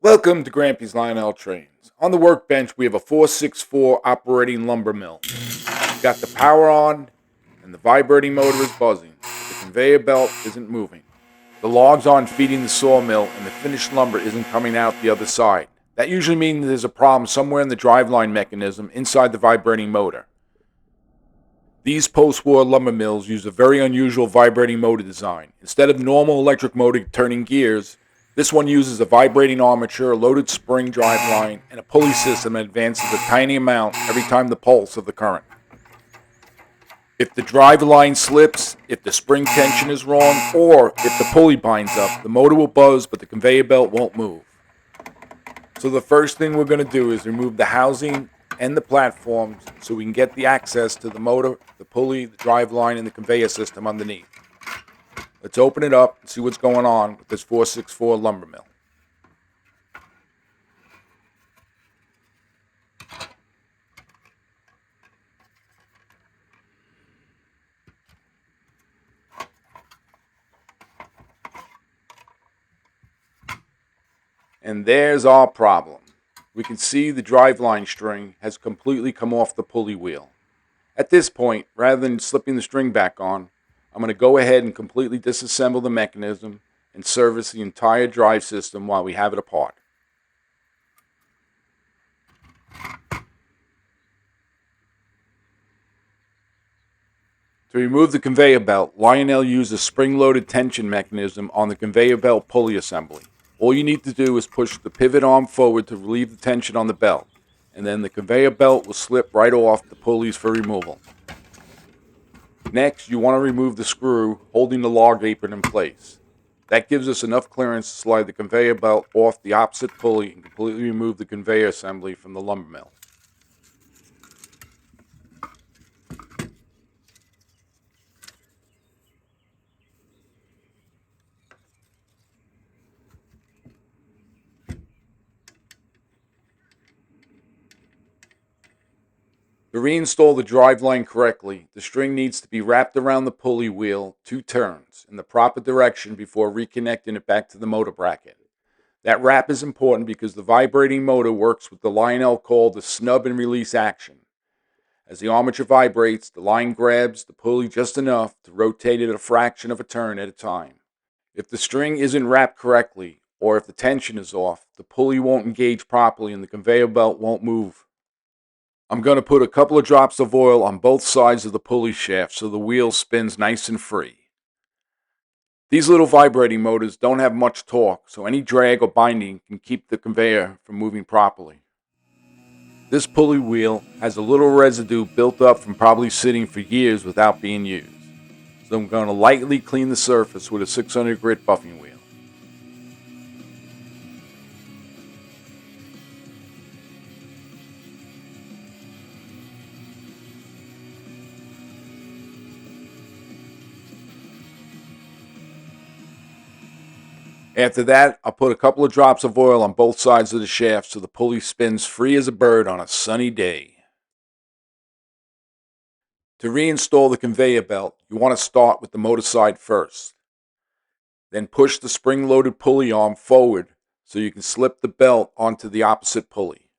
Welcome to Grampys Lionel Trains. On the workbench, we have a 464 operating lumber mill. We've got the power on, and the vibrating motor is buzzing, but the conveyor belt isn't moving. The logs aren't feeding the sawmill, and the finished lumber isn't coming out the other side. That usually means there's a problem somewhere in the driveline mechanism inside the vibrating motor. These post-war lumber mills use a very unusual vibrating motor design. Instead of normal electric motor turning gears, this one uses a vibrating armature, a loaded spring driveline, and a pulley system that advances a tiny amount every time the pulse of the current. If the drive line slips, if the spring tension is wrong, or if the pulley binds up, the motor will buzz but the conveyor belt won't move. So the first thing we're going to do is remove the housing and the platforms so we can get the access to the motor, the pulley, the drive line, and the conveyor system underneath. Let's open it up and see what's going on with this 464 lumber mill. And there's our problem. We can see the driveline string has completely come off the pulley wheel. At this point, rather than slipping the string back on, I'm going to go ahead and completely disassemble the mechanism and service the entire drive system while we have it apart. To remove the conveyor belt, Lionel used a spring-loaded tension mechanism on the conveyor belt pulley assembly. All you need to do is push the pivot arm forward to relieve the tension on the belt, and then the conveyor belt will slip right off the pulleys for removal. Next, you want to remove the screw holding the log apron in place. That gives us enough clearance to slide the conveyor belt off the opposite pulley and completely remove the conveyor assembly from the lumber mill. To reinstall the driveline correctly, the string needs to be wrapped around the pulley wheel 2 turns in the proper direction before reconnecting it back to the motor bracket. That wrap is important because the vibrating motor works with the Lionel called the snub and release action. As the armature vibrates, the line grabs the pulley just enough to rotate it a fraction of a turn at a time. If the string isn't wrapped correctly, or if the tension is off, the pulley won't engage properly and the conveyor belt won't move. I'm going to put a couple of drops of oil on both sides of the pulley shaft so the wheel spins nice and free. These little vibrating motors don't have much torque, so any drag or binding can keep the conveyor from moving properly. This pulley wheel has a little residue built up from probably sitting for years without being used, so I'm going to lightly clean the surface with a 600 grit buffing wheel. After that, I'll put a couple of drops of oil on both sides of the shaft so the pulley spins free as a bird on a sunny day. To reinstall the conveyor belt, you want to start with the motor side first. Then push the spring-loaded pulley arm forward so you can slip the belt onto the opposite pulley.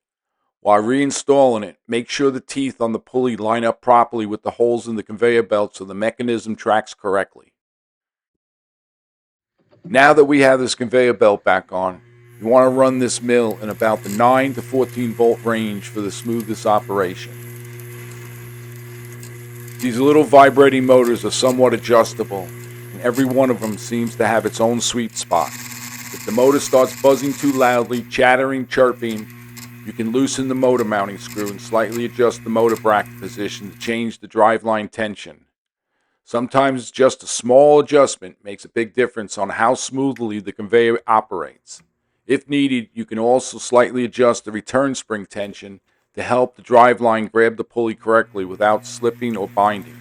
While reinstalling it, make sure the teeth on the pulley line up properly with the holes in the conveyor belt so the mechanism tracks correctly. Now that we have this conveyor belt back on, you want to run this mill in about the 9 to 14 volt range for the smoothest operation. These little vibrating motors are somewhat adjustable, and every one of them seems to have its own sweet spot. If the motor starts buzzing too loudly, chattering, chirping, you can loosen the motor mounting screw and slightly adjust the motor bracket position to change the driveline tension. Sometimes just a small adjustment makes a big difference on how smoothly the conveyor operates. If needed, you can also slightly adjust the return spring tension to help the driveline grab the pulley correctly without slipping or binding.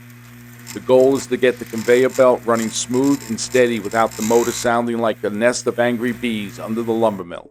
The goal is to get the conveyor belt running smooth and steady without the motor sounding like a nest of angry bees under the lumber mill.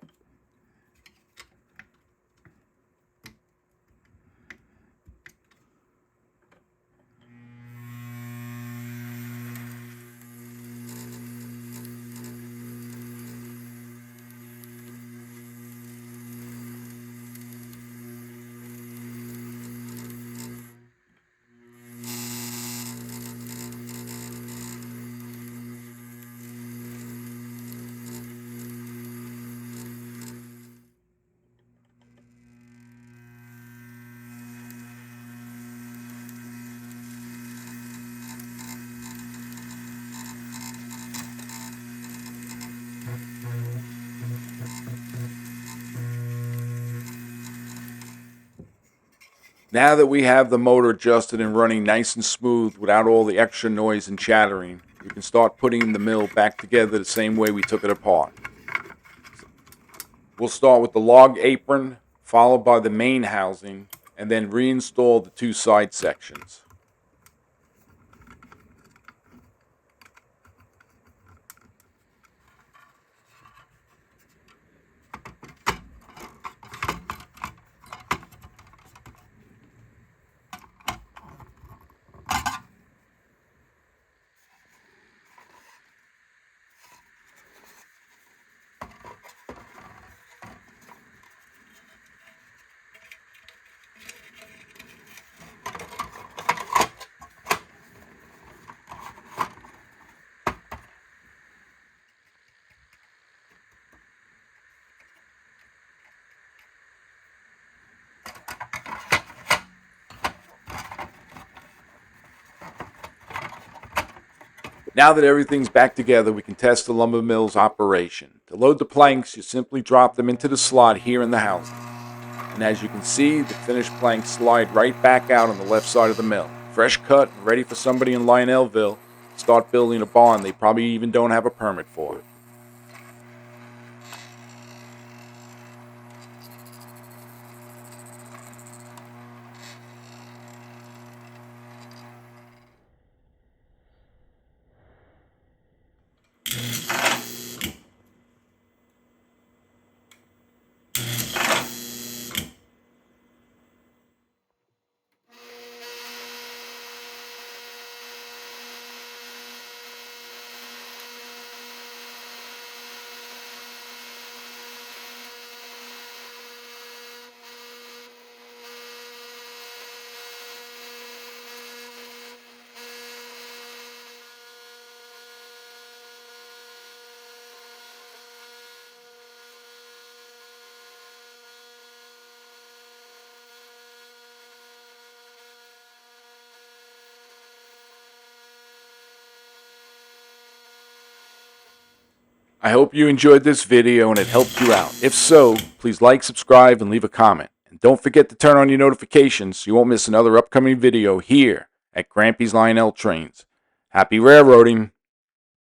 Now that we have the motor adjusted and running nice and smooth without all the extra noise and chattering, we can start putting the mill back together the same way we took it apart. We'll start with the log apron, followed by the main housing, and then reinstall the two side sections. Now that everything's back together, we can test the lumber mill's operation. To load the planks, you simply drop them into the slot here in the housing. And as you can see, the finished planks slide right back out on the left side of the mill. Fresh cut and ready for somebody in Lionelville to start building a barn they probably even don't have a permit for. I hope you enjoyed this video and it helped you out. If so, please like, subscribe, and leave a comment. And don't forget to turn on your notifications so you won't miss another upcoming video here at Grampys Lionel Trains. Happy railroading!